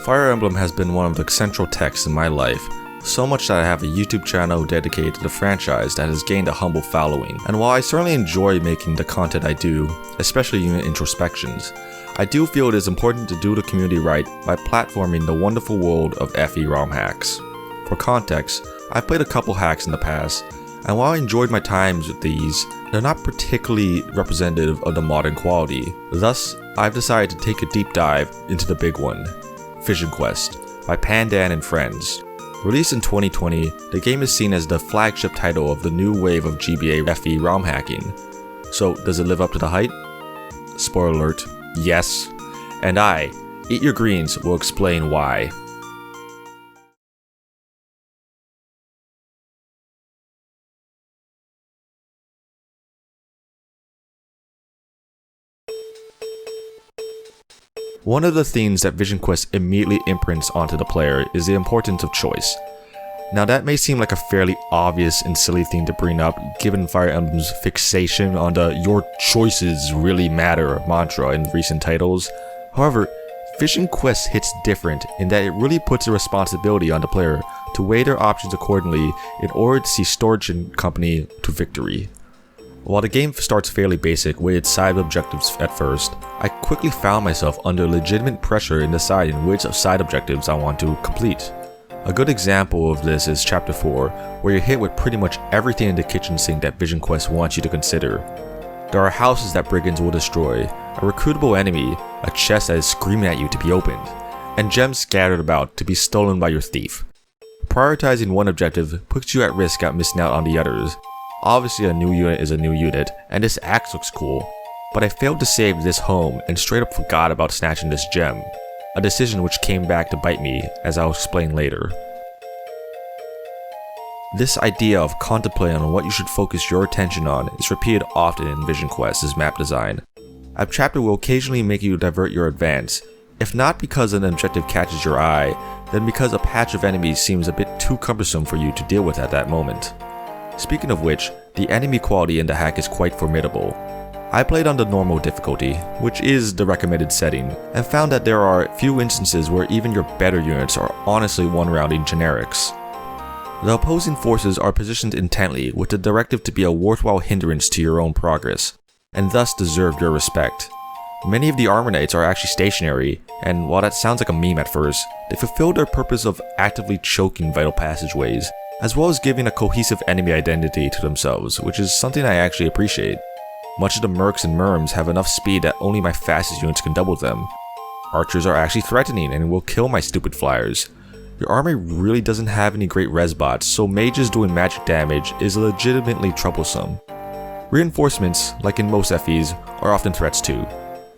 Fire Emblem has been one of the central texts in my life, so much that I have a YouTube channel dedicated to the franchise that has gained a humble following. And while I certainly enjoy making the content I do, especially unit introspections, I do feel it is important to do the community right by platforming the wonderful world of FE ROM hacks. For context, I've played a couple hacks in the past, and while I enjoyed my times with these, they're not particularly representative of the modern quality. Thus, I've decided to take a deep dive into the big one, Vision Quest by Pandan and Friends. Released in 2020, the game is seen as the flagship title of the new wave of GBA FE ROM hacking. So, does it live up to the hype? Spoiler alert, yes. And I, Eat Your Greens, will explain why. One of the themes that Vision Quest immediately imprints onto the player is the importance of choice. Now that may seem like a fairly obvious and silly thing to bring up given Fire Emblem's fixation on the "your choices really matter" mantra in recent titles. However, Vision Quest hits different in that it really puts a responsibility on the player to weigh their options accordingly in order to see Storage and Company to victory. While the game starts fairly basic with its side objectives at first, I quickly found myself under legitimate pressure in deciding which side objectives I want to complete. A good example of this is Chapter 4, where you're hit with pretty much everything in the kitchen sink that Vision Quest wants you to consider. There are houses that brigands will destroy, a recruitable enemy, a chest that is screaming at you to be opened, and gems scattered about to be stolen by your thief. Prioritizing one objective puts you at risk of missing out on the others. Obviously a new unit is a new unit, and this axe looks cool, but I failed to save this home and straight up forgot about snatching this gem, a decision which came back to bite me, as I'll explain later. This idea of contemplating on what you should focus your attention on is repeated often in Vision Quest's map design. A chapter will occasionally make you divert your advance, if not because an objective catches your eye, then because a patch of enemies seems a bit too cumbersome for you to deal with at that moment. Speaking of which, the enemy quality in the hack is quite formidable. I played on the normal difficulty, which is the recommended setting, and found that there are few instances where even your better units are honestly one-rounding generics. The opposing forces are positioned intently with the directive to be a worthwhile hindrance to your own progress, and thus deserve your respect. Many of the Armor Knights are actually stationary, and while that sounds like a meme at first, they fulfill their purpose of actively choking vital passageways, as well as giving a cohesive enemy identity to themselves, which is something I actually appreciate. Much of the mercs and merms have enough speed that only my fastest units can double them. Archers are actually threatening and will kill my stupid flyers. Your army really doesn't have any great res bots, so mages doing magic damage is legitimately troublesome. Reinforcements, like in most FEs, are often threats too,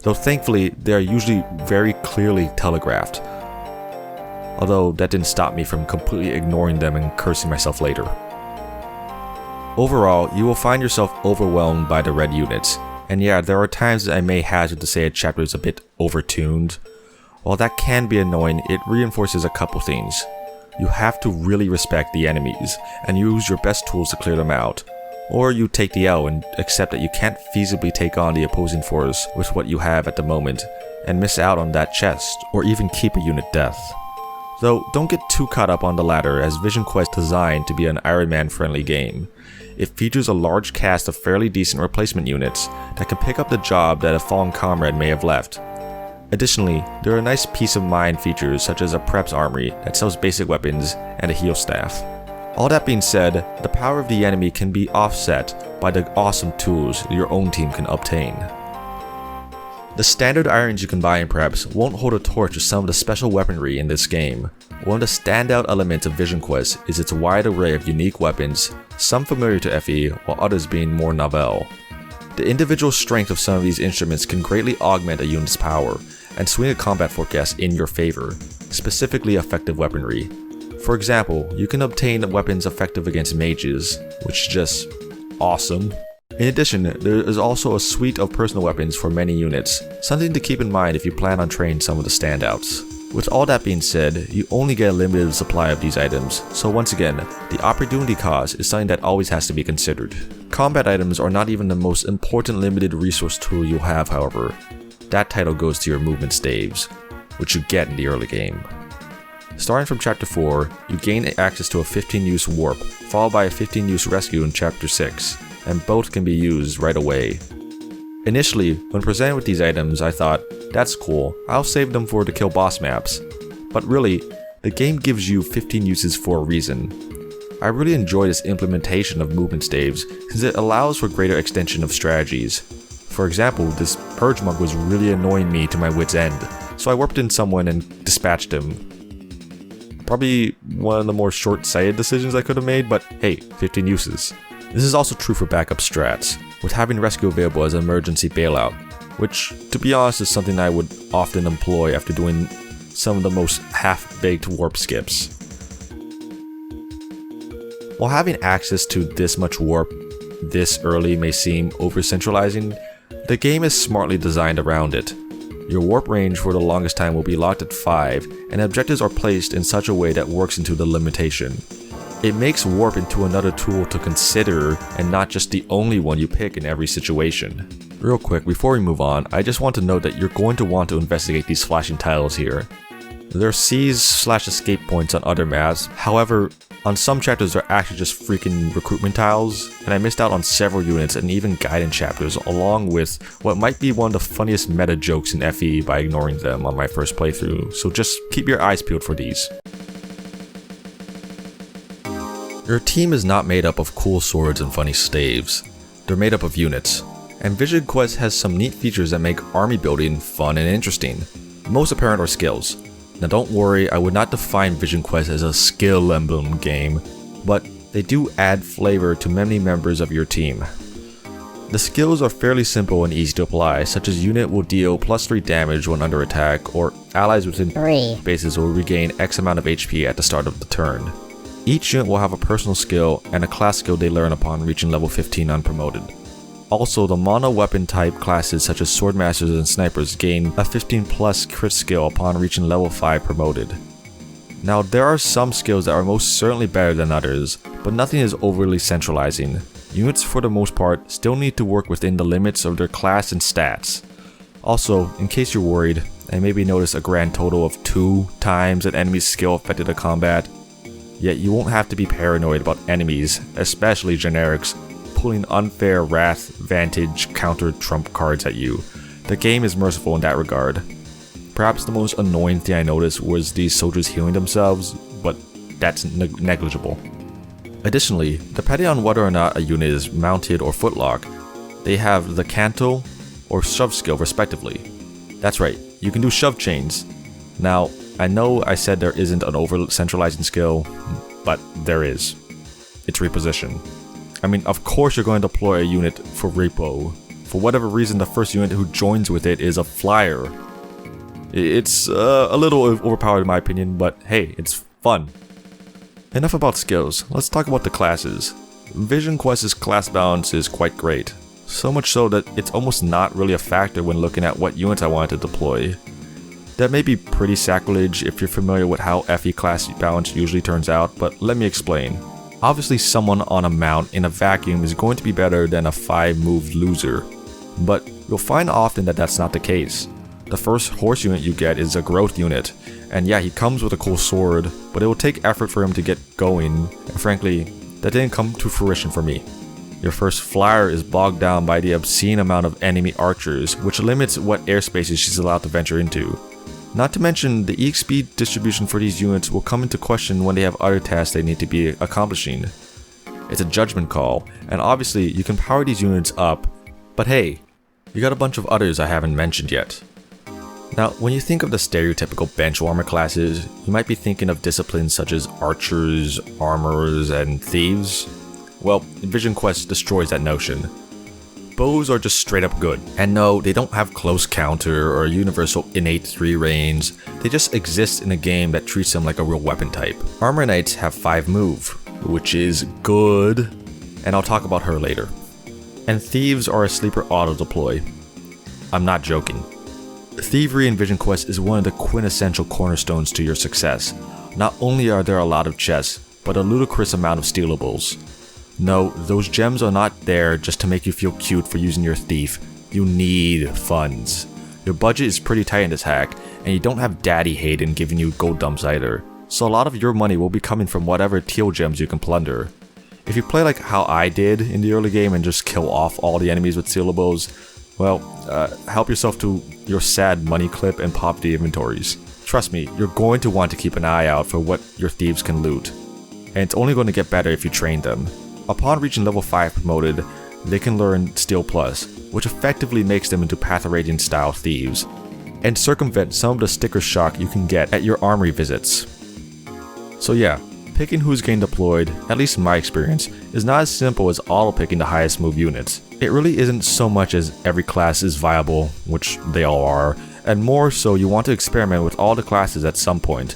though thankfully they are usually very clearly telegraphed. Although that didn't stop me from completely ignoring them and cursing myself later. Overall, you will find yourself overwhelmed by the red units, and yeah, there are times that I may hazard to say a chapter is a bit overtuned. While that can be annoying, it reinforces a couple things. You have to really respect the enemies, and use your best tools to clear them out. Or you take the L and accept that you can't feasibly take on the opposing force with what you have at the moment, and miss out on that chest, or even keep a unit death. Though, don't get too caught up on the latter, as Vision Quest is designed to be an Iron Man friendly game. It features a large cast of fairly decent replacement units that can pick up the job that a fallen comrade may have left. Additionally, there are nice peace of mind features such as a preps armory that sells basic weapons and a heal staff. All that being said, the power of the enemy can be offset by the awesome tools your own team can obtain. The standard irons you can buy in preps won't hold a torch to some of the special weaponry in this game. One of the standout elements of Vision Quest is its wide array of unique weapons, some familiar to FE while others being more novel. The individual strength of some of these instruments can greatly augment a unit's power and swing a combat forecast in your favor, specifically effective weaponry. For example, you can obtain weapons effective against mages, which is just awesome. In addition, there is also a suite of personal weapons for many units, something to keep in mind if you plan on training some of the standouts. With all that being said, you only get a limited supply of these items, so once again, the opportunity cost is something that always has to be considered. Combat items are not even the most important limited resource tool you'll have, however. That title goes to your movement staves. which you get in the early game. Starting from Chapter 4, you gain access to a 15-use warp, followed by a 15-use rescue in Chapter 6, and both can be used right away. Initially, when presented with these items, I thought, that's cool, I'll save them for the kill boss maps. But really, the game gives you 15 uses for a reason. I really enjoy this implementation of movement staves, since it allows for greater extension of strategies. For example, this purge monk was really annoying me to my wit's end, so I warped in someone and dispatched him. Probably one of the more short-sighted decisions I could have made, but hey, 15 uses. This is also true for backup strats, with having rescue available as an emergency bailout, which, to be honest, is something I would often employ after doing some of the most half-baked warp skips. While having access to this much warp this early may seem over-centralizing, the game is smartly designed around it. Your warp range for the longest time will be locked at 5, and objectives are placed in such a way that works into the limitation. It makes warp into another tool to consider and not just the only one you pick in every situation. Real quick, before we move on, I just want to note that you're going to want to investigate these flashing tiles here. There are C's/escape points on other maps, however, on some chapters they're actually just freaking recruitment tiles, and I missed out on several units and even guidance chapters, along with what might be one of the funniest meta jokes in FE by ignoring them on my first playthrough, so just keep your eyes peeled for these. Your team is not made up of cool swords and funny staves, they're made up of units, and Vision Quest has some neat features that make army building fun and interesting. Most apparent are skills. Now don't worry, I would not define Vision Quest as a skill emblem game, but they do add flavor to many members of your team. The skills are fairly simple and easy to apply, such as unit will deal +3 damage when under attack, or allies within 3 spaces will regain X amount of HP at the start of the turn. Each unit will have a personal skill and a class skill they learn upon reaching level 15 unpromoted. Also, the mono weapon type classes such as swordmasters and snipers gain a 15+ crit skill upon reaching level 5 promoted. Now there are some skills that are most certainly better than others, but nothing is overly centralizing. Units for the most part still need to work within the limits of their class and stats. Also, in case you're worried, and maybe notice a grand total of 2 times an enemy's skill affected the combat, yet you won't have to be paranoid about enemies, especially generics, pulling unfair wrath, vantage, counter trump cards at you. The game is merciful in that regard. Perhaps the most annoying thing I noticed was these soldiers healing themselves, but that's negligible. Additionally, depending on whether or not a unit is mounted or footlock, they have the canto or shove skill respectively. That's right, you can do shove chains. Now, I know I said there isn't an over-centralizing skill, but there is. It's reposition. I mean, of course you're going to deploy a unit for repo. For whatever reason, the first unit who joins with it is a flyer. It's a little overpowered in my opinion, but hey, it's fun. Enough about skills, let's talk about the classes. Vision Quest's class balance is quite great. So much so that it's almost not really a factor when looking at what units I wanted to deploy. That may be pretty sacrilege if you're familiar with how FE class balance usually turns out, but let me explain. Obviously someone on a mount in a vacuum is going to be better than a 5-move loser, but you'll find often that that's not the case. The first horse unit you get is a growth unit, and yeah, he comes with a cool sword, but it will take effort for him to get going, and frankly, that didn't come to fruition for me. Your first flyer is bogged down by the obscene amount of enemy archers, which limits what airspaces she's allowed to venture into. Not to mention, the EXP distribution for these units will come into question when they have other tasks they need to be accomplishing. It's a judgment call, and obviously you can power these units up, but hey, you got a bunch of others I haven't mentioned yet. Now, when you think of the stereotypical bench warmer classes, you might be thinking of disciplines such as archers, armorers, and thieves. Well, Vision Quest destroys that notion. Bows are just straight up good, and no, they don't have close counter or universal innate 3 range, they just exist in a game that treats them like a real weapon type. Armor Knights have 5 move, which is good, and I'll talk about her later. And Thieves are a sleeper auto deploy. I'm not joking. Thievery in Vision Quest is one of the quintessential cornerstones to your success. Not only are there a lot of chests, but a ludicrous amount of stealables. No, those gems are not there just to make you feel cute for using your thief. You need funds. Your budget is pretty tight in this hack, and you don't have Daddy Hayden giving you gold dumps either. So a lot of your money will be coming from whatever teal gems you can plunder. If you play like how I did in the early game and just kill off all the enemies with sealables, well, help yourself to your sad money clip and poverty inventories. Trust me, you're going to want to keep an eye out for what your thieves can loot. And it's only going to get better if you train them. Upon reaching level 5 promoted, they can learn Steel Plus, which effectively makes them into Path of Radiance style thieves, and circumvent some of the sticker shock you can get at your armory visits. So yeah, picking who's getting deployed, at least in my experience, is not as simple as auto-picking the highest move units. It really isn't so much as every class is viable, which they all are, and more so you want to experiment with all the classes at some point.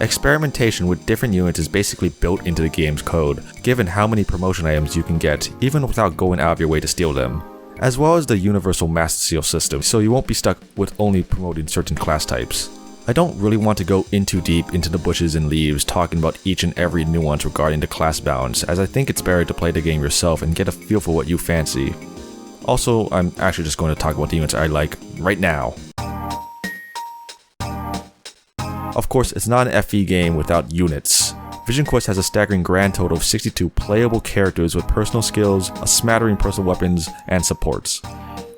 Experimentation with different units is basically built into the game's code, given how many promotion items you can get, even without going out of your way to steal them, as well as the universal Master Seal system, so you won't be stuck with only promoting certain class types. I don't really want to go in too deep into the bushes and leaves talking about each and every nuance regarding the class balance, as I think it's better to play the game yourself and get a feel for what you fancy. Also, I'm actually just going to talk about the units I like right now. Of course, it's not an FE game without units. Vision Quest has a staggering grand total of 62 playable characters with personal skills, a smattering personal weapons, and supports.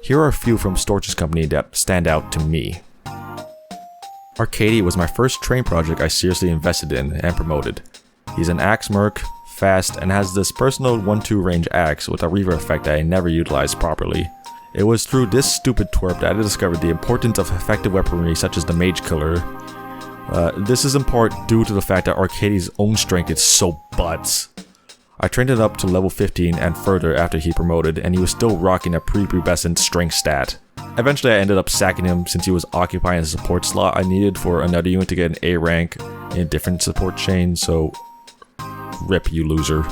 Here are a few from Storch's company that stand out to me. Arcady was my first train project I seriously invested in and promoted. He's an axe merc, fast, and has this personal 1-2 range axe with a reaver effect that I never utilized properly. It was through this stupid twerp that I discovered the importance of effective weaponry such as the Mage Killer. This is in part due to the fact that Arcady's own strength is so butts. I trained it up to level 15 and further after he promoted, and he was still rocking a prepubescent strength stat. Eventually I ended up sacking him since he was occupying a support slot I needed for another unit to get an A rank in a different support chain, so rip you loser.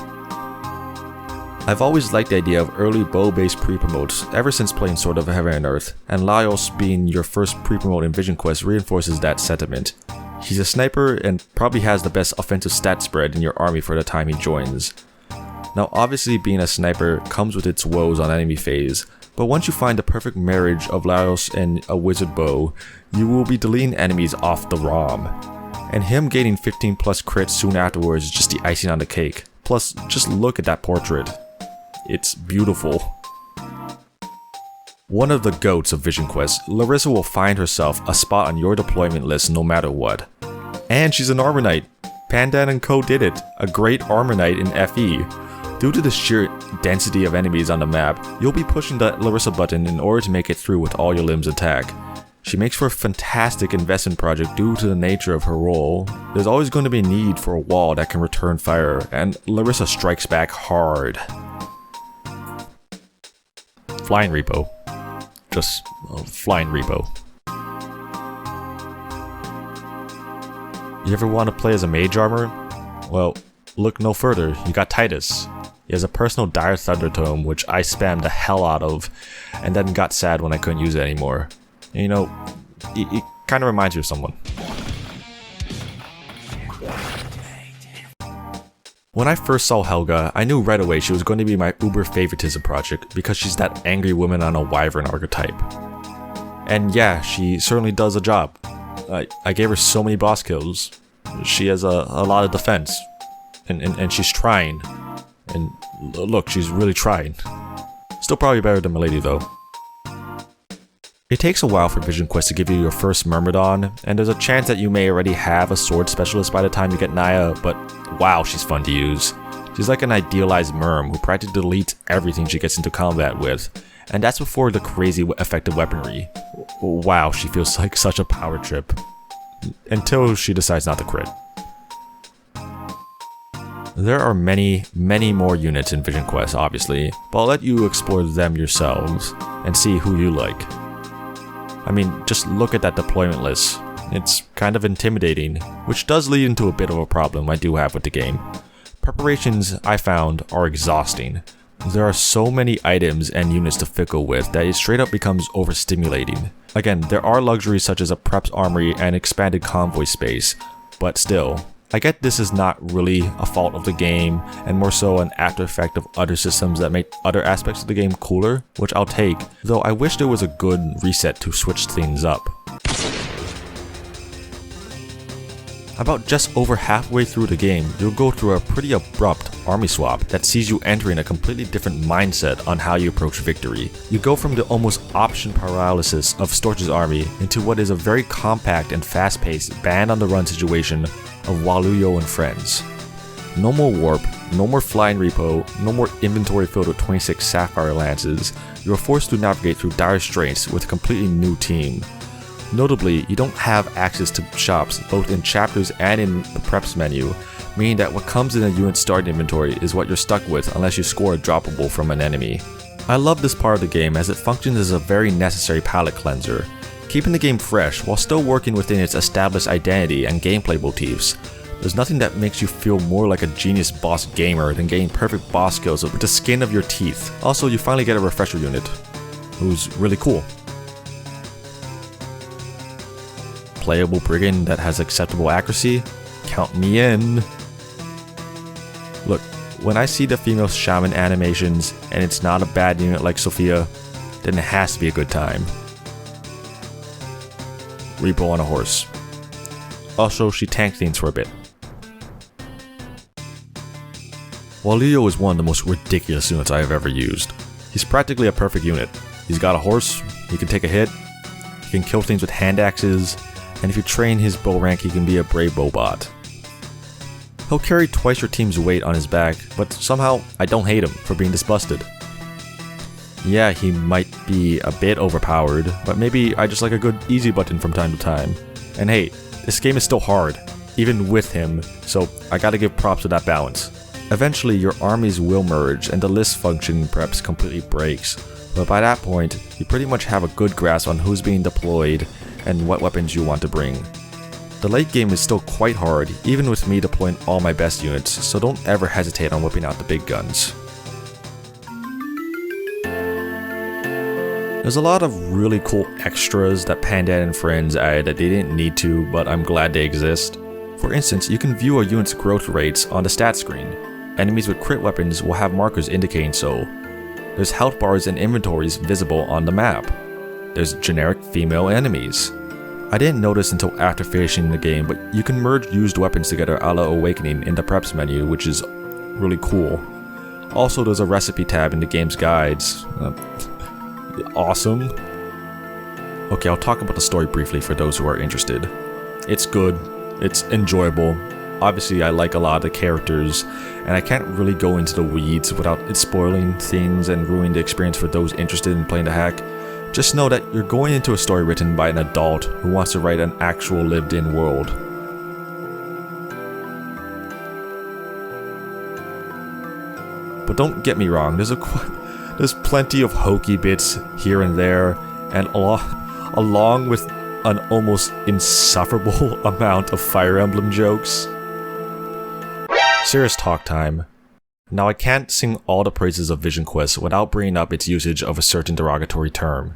I've always liked the idea of early bow-based pre-promotes ever since playing Sword of Heaven and Earth, and Laios being your first pre-promote in Vision Quest reinforces that sentiment. He's a sniper and probably has the best offensive stat spread in your army for the time he joins. Now obviously being a sniper comes with its woes on enemy phase, but once you find the perfect marriage of Laios and a wizard bow, you will be deleting enemies off the ROM. And him gaining 15 plus crits soon afterwards is just the icing on the cake. Plus, just look at that portrait. It's beautiful. One of the goats of Vision Quest, Larissa will find herself a spot on your deployment list no matter what. And she's an Armor Knight. Pandan & Co did it, a great Armor Knight in FE. Due to the sheer density of enemies on the map, you'll be pushing the Larissa button in order to make it through with all your limbs intact. She makes for a fantastic investment project due to the nature of her role. There's always going to be a need for a wall that can return fire, and Larissa strikes back hard. Flying Repo. Just Flying Repo. You ever want to play as a mage armor? Well, look no further, you got Titus. He has a personal Dire Thunder Tome, which I spammed the hell out of, and then got sad when I couldn't use it anymore. And, you know, it kind of reminds you of someone. When I first saw Helga, I knew right away she was going to be my uber favoritism project because she's that angry woman on a wyvern archetype. And yeah, she certainly does a job. I gave her so many boss kills. She has a lot of defense. And she's trying. And look, she's really trying. Still probably better than Milady though. It takes a while for Vision Quest to give you your first Myrmidon, and there's a chance that you may already have a sword specialist by the time you get Naya, but wow, she's fun to use. She's like an idealized Myrm who practically deletes everything she gets into combat with, and that's before the crazy effective weaponry. Wow, she feels like such a power trip. Until she decides not to crit. There are many more units in Vision Quest, obviously, but I'll let you explore them yourselves and see who you like. I mean, just look at that deployment list. It's kind of intimidating, which does lead into a bit of a problem I do have with the game. Preparations, I found, are exhausting. There are so many items and units to fickle with that it straight up becomes overstimulating. Again, there are luxuries such as a preps armory and expanded convoy space, but still, I get this is not really a fault of the game, and more so an after effect of other systems that make other aspects of the game cooler, which I'll take, though I wish there was a good reset to switch things up. About just over halfway through the game, you'll go through a pretty abrupt army swap that sees you entering a completely different mindset on how you approach victory. You go from the almost option paralysis of Storch's army into what is a very compact and fast-paced band-on-the-run situation of Waluyo and friends. No more warp, no more flying repo, no more inventory filled with 26 sapphire lances. You are forced to navigate through dire straits with a completely new team. Notably, you don't have access to shops both in chapters and in the preps menu, meaning that what comes in a unit's start inventory is what you're stuck with unless you score a droppable from an enemy. I love this part of the game as it functions as a very necessary palate cleanser, keeping the game fresh while still working within its established identity and gameplay motifs. There's nothing that makes you feel more like a genius boss gamer than getting perfect boss kills with the skin of your teeth. Also, you finally get a refresher unit, who's really cool. Playable brigand that has acceptable accuracy? Count me in. Look, when I see the female shaman animations and it's not a bad unit like Sophia, then it has to be a good time. Repo on a horse. Also, she tanked things for a bit. Waluyo is one of the most ridiculous units I have ever used. He's practically a perfect unit. He's got a horse, he can take a hit, he can kill things with hand axes, and if you train his bow rank, he can be a brave bowbot. He'll carry twice your team's weight on his back, but somehow I don't hate him for being this busted. Yeah, he might be a bit overpowered, but maybe I just like a good easy button from time to time. And hey, this game is still hard, even with him, so I gotta give props to that balance. Eventually your armies will merge and the list function perhaps completely breaks, but by that point, you pretty much have a good grasp on who's being deployed and what weapons you want to bring. The late game is still quite hard, even with me deploying all my best units, so don't ever hesitate on whipping out the big guns. There's a lot of really cool extras that Pandan and friends added that they didn't need to, but I'm glad they exist. For instance, you can view a unit's growth rates on the stat screen. Enemies with crit weapons will have markers indicating so. There's health bars and inventories visible on the map. There's generic female enemies. I didn't notice until after finishing the game, but you can merge used weapons together a la Awakening in the preps menu, which is really cool. Also, there's a recipe tab in the game's guides. Awesome. Okay, I'll talk about the story briefly for those who are interested. It's good, it's enjoyable. Obviously, I like a lot of the characters, and I can't really go into the weeds without it spoiling things and ruining the experience for those interested in playing the hack. Just know that you're going into a story written by an adult who wants to write an actual lived-in world. But don't get me wrong, there's plenty of hokey bits here and there, and along with an almost insufferable amount of Fire Emblem jokes. Serious talk time. Now I can't sing all the praises of Vision Quest without bringing up its usage of a certain derogatory term.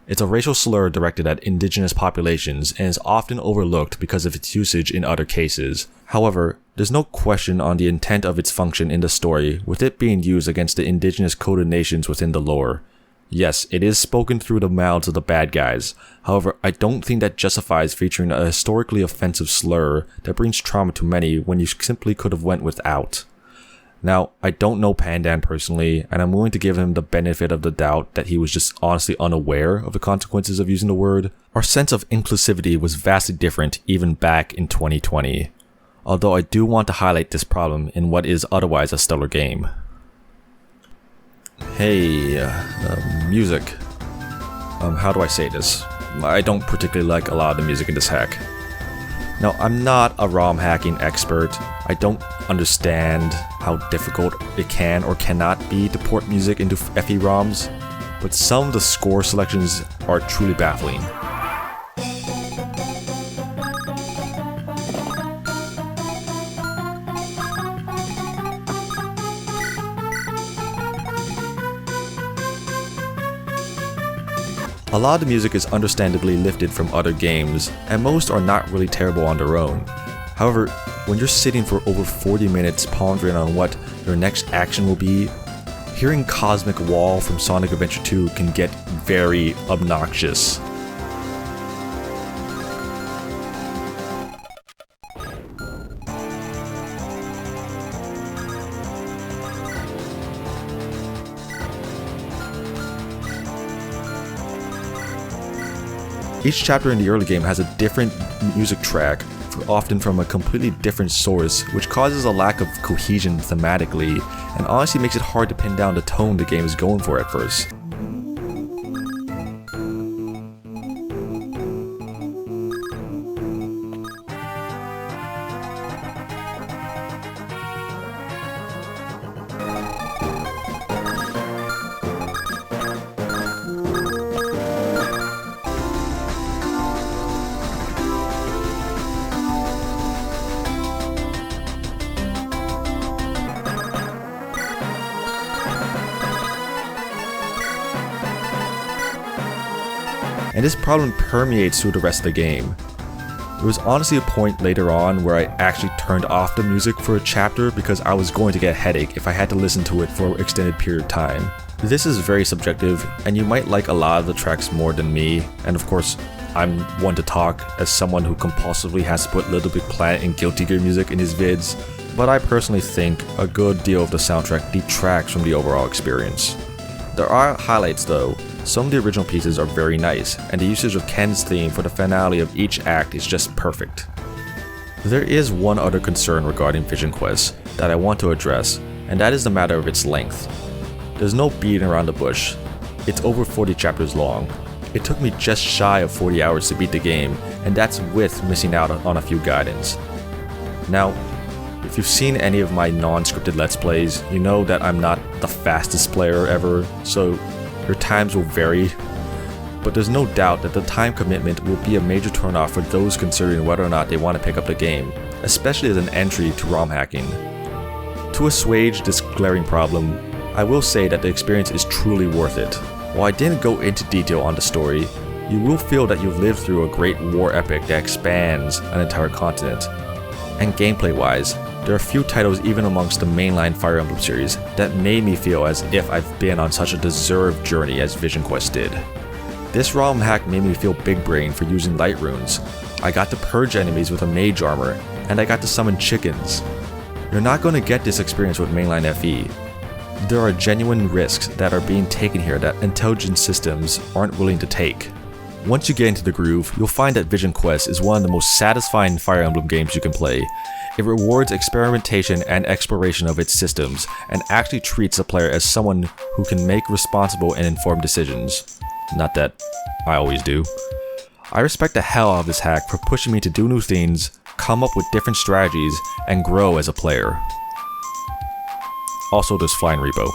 It's a racial slur directed at indigenous populations and is often overlooked because of its usage in other cases. However, there's no question on the intent of its function in the story, with it being used against the indigenous coded nations within the lore. Yes, it is spoken through the mouths of the bad guys. However, I don't think that justifies featuring a historically offensive slur that brings trauma to many when you simply could have went without. Now, I don't know Pandan personally, and I'm willing to give him the benefit of the doubt that he was just honestly unaware of the consequences of using the word. Our sense of inclusivity was vastly different even back in 2020. Although I do want to highlight this problem in what is otherwise a stellar game. Hey, music. How do I say this? I don't particularly like a lot of the music in this hack. Now, I'm not a ROM hacking expert. I don't understand how difficult it can or cannot be to port music into FE ROMs, but some of the score selections are truly baffling. A lot of the music is understandably lifted from other games, and most are not really terrible on their own. However, when you're sitting for over 40 minutes pondering on what your next action will be, hearing Cosmic Wall from Sonic Adventure 2 can get very obnoxious. Each chapter in the early game has a different music track, often from a completely different source, which causes a lack of cohesion thematically, and honestly makes it hard to pin down the tone the game is going for at first. And this problem permeates through the rest of the game. There was honestly a point later on where I actually turned off the music for a chapter because I was going to get a headache if I had to listen to it for an extended period of time. This is very subjective, and you might like a lot of the tracks more than me, and of course, I'm one to talk as someone who compulsively has to put Little Big Planet and Guilty Gear music in his vids, but I personally think a good deal of the soundtrack detracts from the overall experience. There are highlights though. Some of the original pieces are very nice, and the usage of Ken's theme for the finale of each act is just perfect. There is one other concern regarding Vision Quest that I want to address, and that is the matter of its length. There's no beating around the bush. It's over 40 chapters long. It took me just shy of 40 hours to beat the game, and that's with missing out on a few guidance. Now, if you've seen any of my non-scripted Let's Plays, you know that I'm not the fastest player ever, so your times will vary, but there's no doubt that the time commitment will be a major turnoff for those considering whether or not they want to pick up the game, especially as an entry to ROM hacking. To assuage this glaring problem, I will say that the experience is truly worth it. While I didn't go into detail on the story, you will feel that you've lived through a great war epic that expands an entire continent. And gameplay-wise, there are a few titles even amongst the mainline Fire Emblem series that made me feel as if I've been on such a deserved journey as Vision Quest did. This ROM hack made me feel big brain for using light runes. I got to purge enemies with a mage armor, and I got to summon chickens. You're not going to get this experience with mainline FE. There are genuine risks that are being taken here that intelligent systems aren't willing to take. Once you get into the groove, you'll find that Vision Quest is one of the most satisfying Fire Emblem games you can play. It rewards experimentation and exploration of its systems, and actually treats the player as someone who can make responsible and informed decisions. Not that I always do. I respect the hell out of this hack for pushing me to do new things, come up with different strategies, and grow as a player. Also, there's Flying Repo.